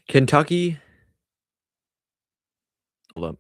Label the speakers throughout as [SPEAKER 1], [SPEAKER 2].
[SPEAKER 1] Kentucky, hold up.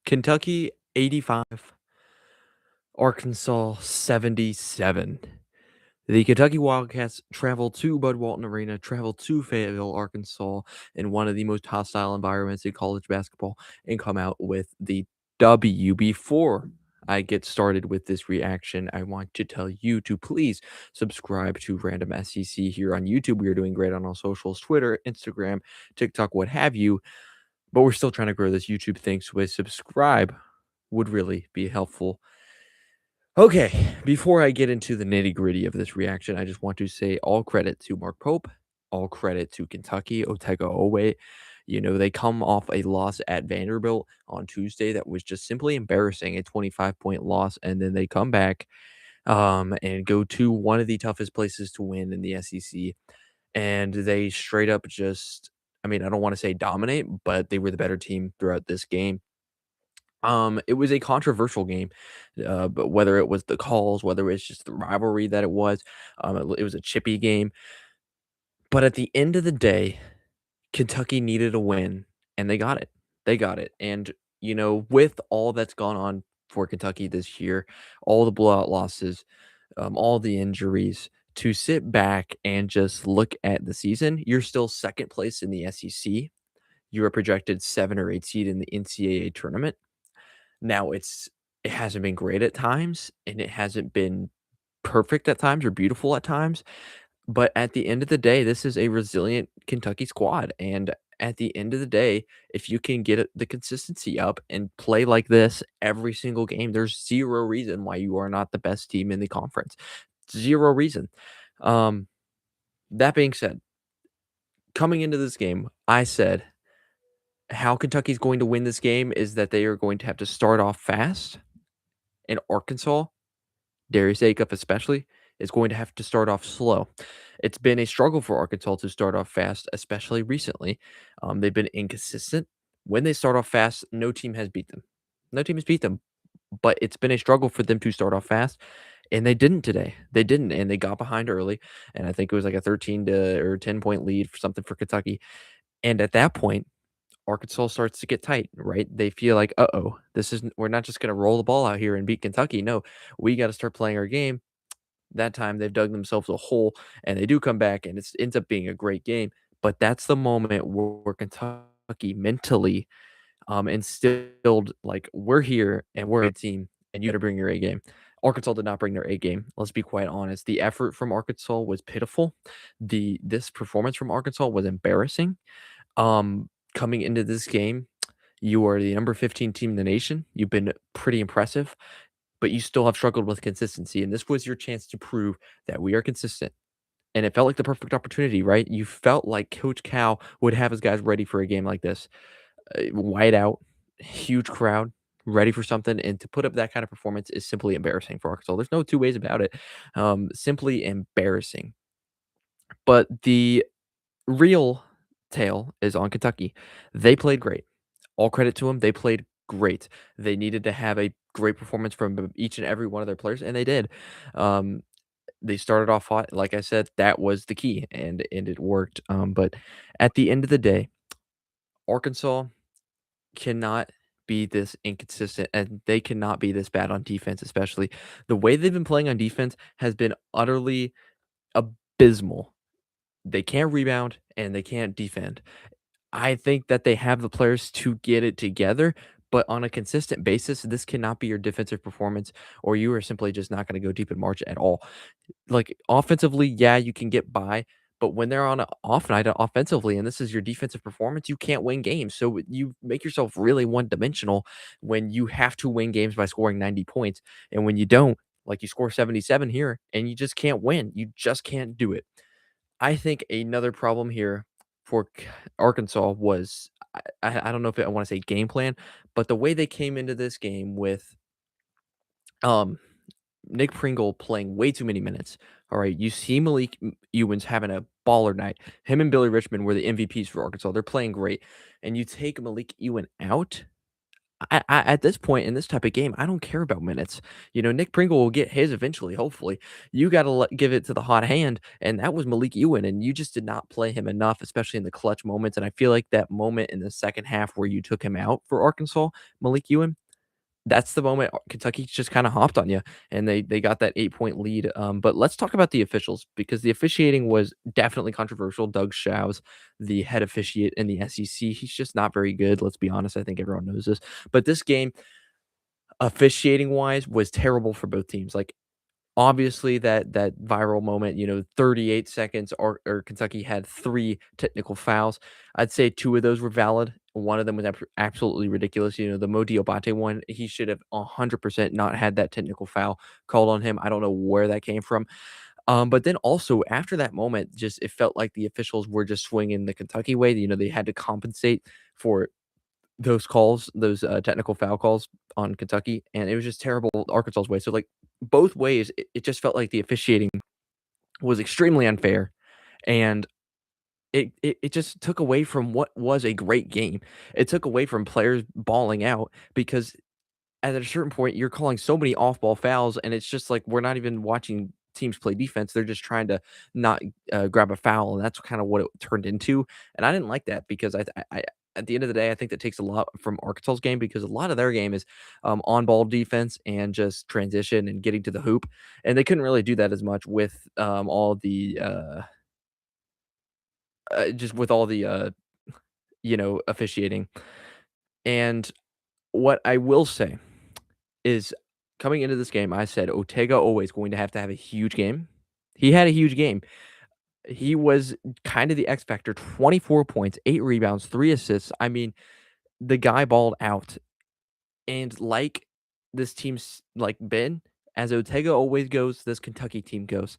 [SPEAKER 1] Kentucky 85, Arkansas 77. The Kentucky Wildcats travel to Bud Walton Arena, travel to Fayetteville, Arkansas, in one of the most hostile environments in college basketball, and come out with the W. Before I get started with this reaction, I want to tell you to please subscribe to Random SEC here on YouTube. We are doing great on all socials, Twitter, Instagram, TikTok, what have you. But we're still trying to grow this YouTube thing, so a subscribe would really be helpful. Okay, before I get into the nitty-gritty of this reaction, I just want to say all credit to Mark Pope, all credit to Kentucky, Otega Owe. You know, they come off a loss at Vanderbilt on Tuesday that was just simply embarrassing, a 25-point loss, and then they come back and go to one of the toughest places to win in the SEC, and they straight up just I mean, I don't wanna say dominate, but they were the better team throughout this game. It was a controversial game, but whether it was the calls, whether it's just the rivalry that it was, it was a chippy game. But at the end of the day, Kentucky needed a win, and they got it. They got it. And, you know, with all that's gone on for Kentucky this year, all the blowout losses, all the injuries, to sit back and just look at the season, you're still second place in the SEC. You are projected 7 or 8 seed in the NCAA tournament. Now it hasn't been great at times, and it hasn't been perfect at times or beautiful at times, but at the end of the day, this is a resilient Kentucky squad, and at the end of the day, if you can get the consistency up and play like this every single game, there's 0 reason why you are not the best team in the conference. 0 reason. Um, that being said, coming into this game, I said how Kentucky's going to win this game is that they are going to have to start off fast, and Arkansas, Darius Acuff especially, is going to have to start off slow. It's been a struggle for Arkansas to start off fast, especially recently. They've been inconsistent. When they start off fast, no team has beat them. No team has beat them, but it's been a struggle for them to start off fast, and they didn't today. They didn't, and they got behind early, and I think it was like a 13 to or 10-point lead for something for Kentucky. And at that point, Arkansas starts to get tight, right? They feel like, uh-oh, this isn't we're not just gonna roll the ball out here and beat Kentucky. No, we got to start playing our game. That time they've dug themselves a hole, and they do come back, and it ends up being a great game. But that's the moment where Kentucky mentally instilled, like, we're here and we're a team, and you got to bring your A game. Arkansas did not bring their A game. Let's be quite honest. The effort from Arkansas was pitiful. This performance from Arkansas was embarrassing. Coming into this game, you are the number 15 team in the nation. You've been pretty impressive, but you still have struggled with consistency. And this was your chance to prove that we are consistent. And it felt like the perfect opportunity, right? You felt like Coach Cal would have his guys ready for a game like this. Wide out, huge crowd, ready for something. And to put up that kind of performance is simply embarrassing for Arkansas. There's no two ways about it. Simply embarrassing. But the real tale is on Kentucky. They played great. All credit to them. They played great. They needed to have a great performance from each and every one of their players, and they did. Um, they started off hot. Like I said, that was the key, and it worked. But at the end of the day, Arkansas cannot be this inconsistent, and they cannot be this bad on defense, especially. The way they've been playing on defense has been utterly abysmal. They can't rebound, and they can't defend. I think that they have the players to get it together, but on a consistent basis, this cannot be your defensive performance, or you are simply just not going to go deep in March at all. Like offensively, yeah, you can get by, but when they're on an off night offensively, and this is your defensive performance, you can't win games. So you make yourself really one dimensional when you have to win games by scoring 90 points. And when you don't, like you score 77 here and you just can't win, you just can't do it. I think another problem here for Arkansas was I don't know if I want to say game plan, but the way they came into this game with um Nick Pringle playing way too many minutes. All right, you see Malik Ewins having a baller night. Him and Billy Richmond were the MVPs for Arkansas. They're playing great, and you take Malik Ewan out. at this point in this type of game, I don't care about minutes. Nick Pringle will get his eventually, hopefully. You gotta give it to the hot hand, and that was Malik Ewan, and you just did not play him enough, especially in the clutch moments. And I feel like that moment in the second half where you took him out for Arkansas, Malik Ewan, that's the moment Kentucky just kinda hopped on you, and they got that 8-point lead. But let's talk about the officials because the officiating was definitely controversial. Doug Shows, the head officiate in the SEC, he's just not very good, let's be honest, I think everyone knows this. But this game, officiating-wise, was terrible for both teams. Like, obviously, that viral moment, 38 seconds, or Kentucky had 3 technical fouls. I'd say 2 of those were valid. One of them was absolutely ridiculous. The Mo Diabate one, he should have 100% not had that technical foul called on him. I don't know where that came from. But then also after that moment, just it felt like the officials were just swinging the Kentucky way. They had to compensate for those calls, those, technical foul calls on Kentucky, and it was just terrible Arkansas's way. So, like, both ways, it just felt like the officiating was extremely unfair, and it just took away from what was a great game. It took away from players balling out because at a certain point, you're calling so many off-ball fouls, and it's just like we're not even watching teams play defense. They're just trying to not, grab a foul, and that's kinda what it turned into, and I didn't like that because I at the end of the day, I think that takes a lot from Arkansas's game because a lot of their game is, on-ball defense and just transition and getting to the hoop, and they couldn't really do that as much with, all the, just with all the, officiating. And what I will say is coming into this game, I said Ortega always going to have a huge game. He had a huge game. He was kind of the X factor, 24 points, 8 rebounds, 3 assists. I mean, the guy balled out. And like this team's like been, as Ortega always goes, this Kentucky team goes.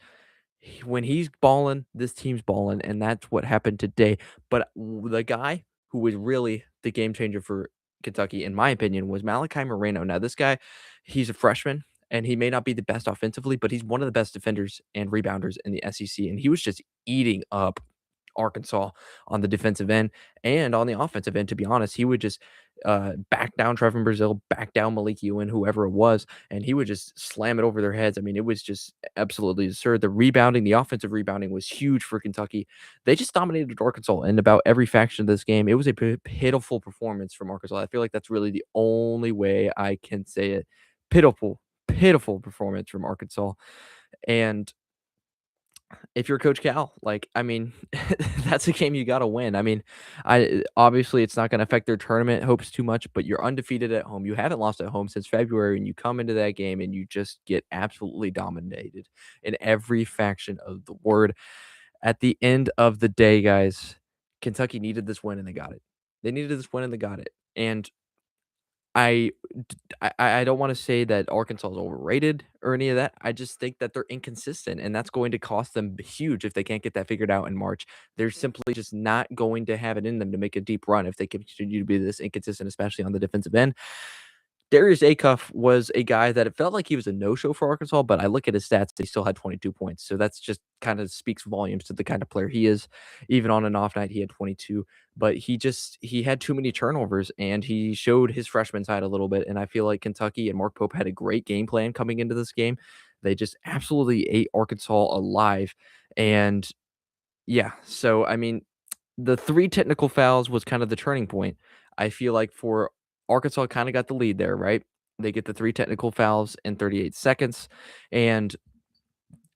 [SPEAKER 1] When he's balling, this team's balling, and that's what happened today. But the guy who was really the game changer for Kentucky, in my opinion, was Malachi Moreno. Now, this guy, he's a freshman, and he may not be the best offensively, but he's one of the best defenders and rebounders in the SEC, and he was just eating up Arkansas on the defensive end and on the offensive end, to be honest. He would just back down Trevor Brazil, back down Malik Ewan, whoever it was, and he would just slam it over their heads. I mean, it was just absolutely absurd. The rebounding, the offensive rebounding was huge for Kentucky. They just dominated Arkansas in about every faction of this game. It was a pitiful performance from Arkansas. I feel like that's really the only way I can say it. Pitiful, pitiful performance from Arkansas. And if you're Coach Cal, like, I mean, that's a game you gotta win. I mean, I obviously, it's not gonna affect their tournament hopes too much, but you're undefeated at home. You haven't lost at home since February, and you come into that game and you just get absolutely dominated in every faction of the word. At the end of the day, guys, Kentucky needed this win and they got it. They needed this win and they got it. And I I don't wanna say that Arkansas is overrated or any of that. I just think that they're inconsistent, and that's going to cost them huge if they can't get that figured out in March. They're simply just not going to have it in them to make a deep run if they continue to be this inconsistent, especially on the defensive end. Darius Acuff was a guy that it felt like he was a no-show for Arkansas, but I look at his stats, he still had 22 points. So that's just kind of speaks volumes to the kind of player he is. Even on an off night, he had 22, but he had too many turnovers and he showed his freshman side a little bit. And I feel like Kentucky and Mark Pope had a great game plan coming into this game. They just absolutely ate Arkansas alive. And yeah, so I mean, the 3 technical fouls was kind of the turning point. I feel like for Arkansas kinda got the lead there, right? They get the 3 technical fouls in 38 seconds, and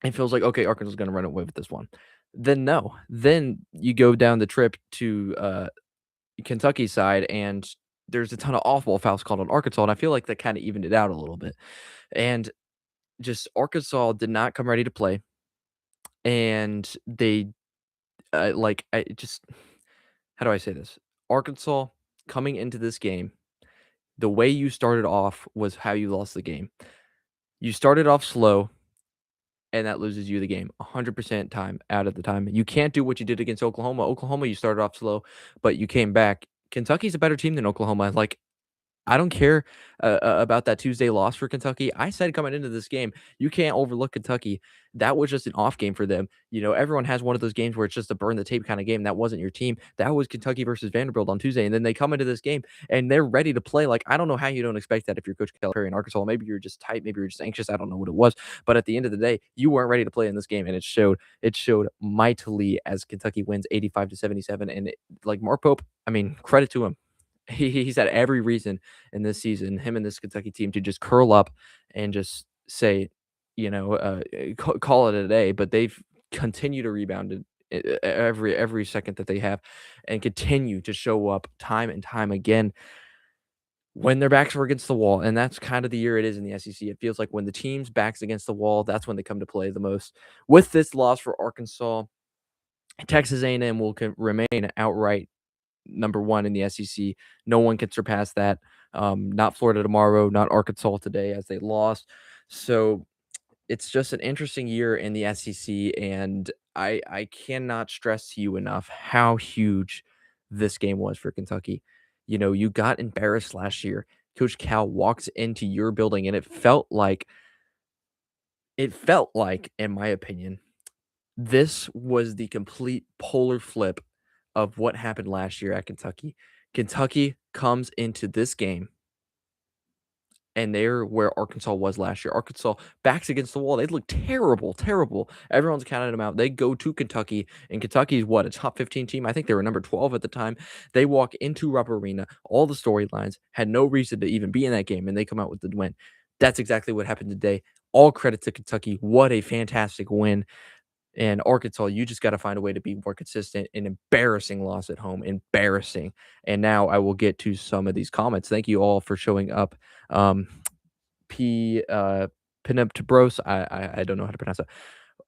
[SPEAKER 1] it feels like, "Okay, Arkansas is gonna run away with this one." Then no. Then you go down the trip to, Kentucky's side, and there's a ton of off-ball fouls called on Arkansas, and I feel like that kinda evened it out a little bit. And just Arkansas did not come ready to play, and they, like, I just how do I say this? Arkansas coming into this game, the way you started off was how you lost the game. You started off slow, and that loses you the game 100% time out of the time. You can't do what you did against Oklahoma. Oklahoma, you started off slow, but you came back. Kentucky's a better team than Oklahoma. Like, I don't care about that Tuesday loss for Kentucky. I said coming into this game, you can't overlook Kentucky. That was just an off game for them. Everyone has one of those games where it's just a burn the tape kind of game. That wasn't your team. That was Kentucky versus Vanderbilt on Tuesday. And then they come into this game and they're ready to play. Like, I don't know how you don't expect that if you're Coach Calipari in Arkansas. Maybe you're just tight. Maybe you're just anxious. I don't know what it was. But at the end of the day, you weren't ready to play in this game. And it showed. It showed mightily as Kentucky wins 85-77. And like Mark Pope, I mean, credit to him. He's had every reason in this season, him and this Kentucky team, to just curl up and just say, call it a day. But they've continued to rebound every second that they have, and continue to show up time and time again when their backs were against the wall. And that's kind of the year it is in the SEC. It feels like when the team's back's against the wall, that's when they come to play the most. With this loss for Arkansas, Texas A&M will remain outright number one in the SEC. No one can surpass that. Not Florida tomorrow, not Arkansas today, as they lost. So it's just an interesting year in the SEC, and I cannot stress to you enough how huge this game was for Kentucky. You got embarrassed last year. Coach Cal walks into your building, and it felt like, in my opinion, this was the complete polar flip of what happened last year at Kentucky. Kentucky comes into this game, and they're where Arkansas was last year. Arkansas backs against the wall. They look terrible, terrible. Everyone's counting them out. They go to Kentucky, and Kentucky's what, a top 15 team? I think they were number 12 at the time. They walk into Rivalry Arena. All the storylines had no reason to even be in that game, and they come out with the win. That's exactly what happened today. All credit to Kentucky. What a fantastic win. And Arkansas, you just got to find a way to be more consistent. An embarrassing loss at home, embarrassing. And now I will get to some of these comments. Thank you all for showing up. Pinuptibros, I don't know how to pronounce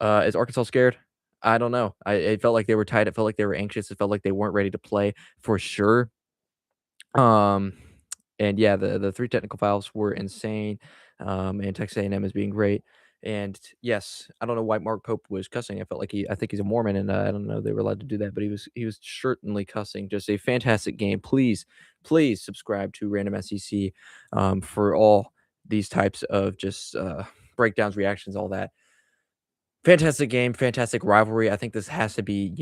[SPEAKER 1] that. Is Arkansas scared? I don't know. It felt like they were tight. It felt like they were anxious. It felt like they weren't ready to play for sure. Um, and yeah, the 3 technical fouls were insane. And Texas A&M is being great. And yes, I don't know why Mark Pope was cussing. I think he's a Mormon, and I don't know they were allowed to do that, but he was certainly cussing. Just a fantastic game. Please subscribe to Random SEC for all these types of just breakdowns, reactions, all that. Fantastic game, fantastic rivalry. I think this has to be,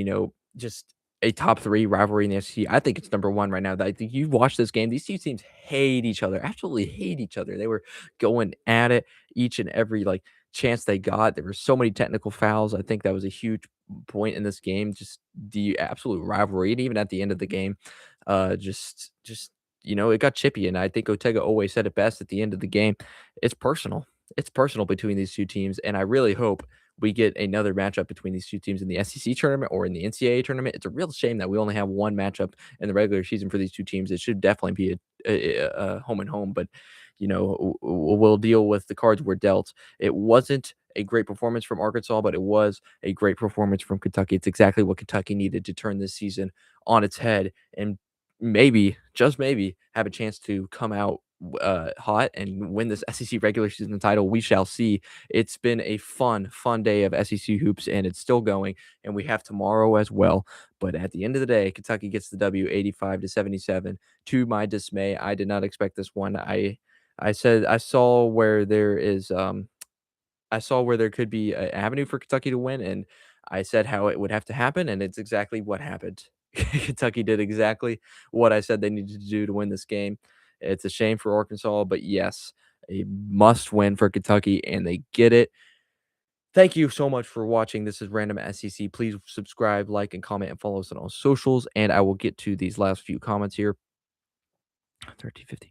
[SPEAKER 1] just a top 3 rivalry in the SEC. I think it's number 1 right now. I think you watch this game, these 2 teams hate each other, absolutely hate each other. They were going at it each and every, chance they got. There were so many technical fouls. I think that was a huge point in this game, just the absolute rivalry. And even at the end of the game, it got chippy. And I think Ortega always said it best at the end of the game. It's personal. It's personal between these 2 teams, and I really hope we get another matchup between these 2 teams in the SEC tournament or in the NCAA tournament. It's a real shame that we only have 1 matchup in the regular season for these 2 teams. It should definitely be a home and home, but we'll deal with the cards we're dealt. It wasn't a great performance from Arkansas, but it was a great performance from Kentucky. It's exactly what Kentucky needed to turn this season on its head and maybe, just maybe, have a chance to come out hot and win this SEC regular season title. We shall see. It's been a fun day of SEC hoops, and it's still going, and we have tomorrow as well. But at the end of the day, Kentucky gets the W 85-77. To my dismay, I did not expect this one. I said I saw where there could be an avenue for Kentucky to win, and I said how it would have to happen, and it's exactly what happened. Kentucky did exactly what I said they needed to do to win this game. It's a shame for Arkansas, but yes, a must win for Kentucky, and they get it. Thank you so much for watching. This is Random SEC. Please subscribe, like, and comment, and follow us on all socials. And I will get to these last few comments here. 1350.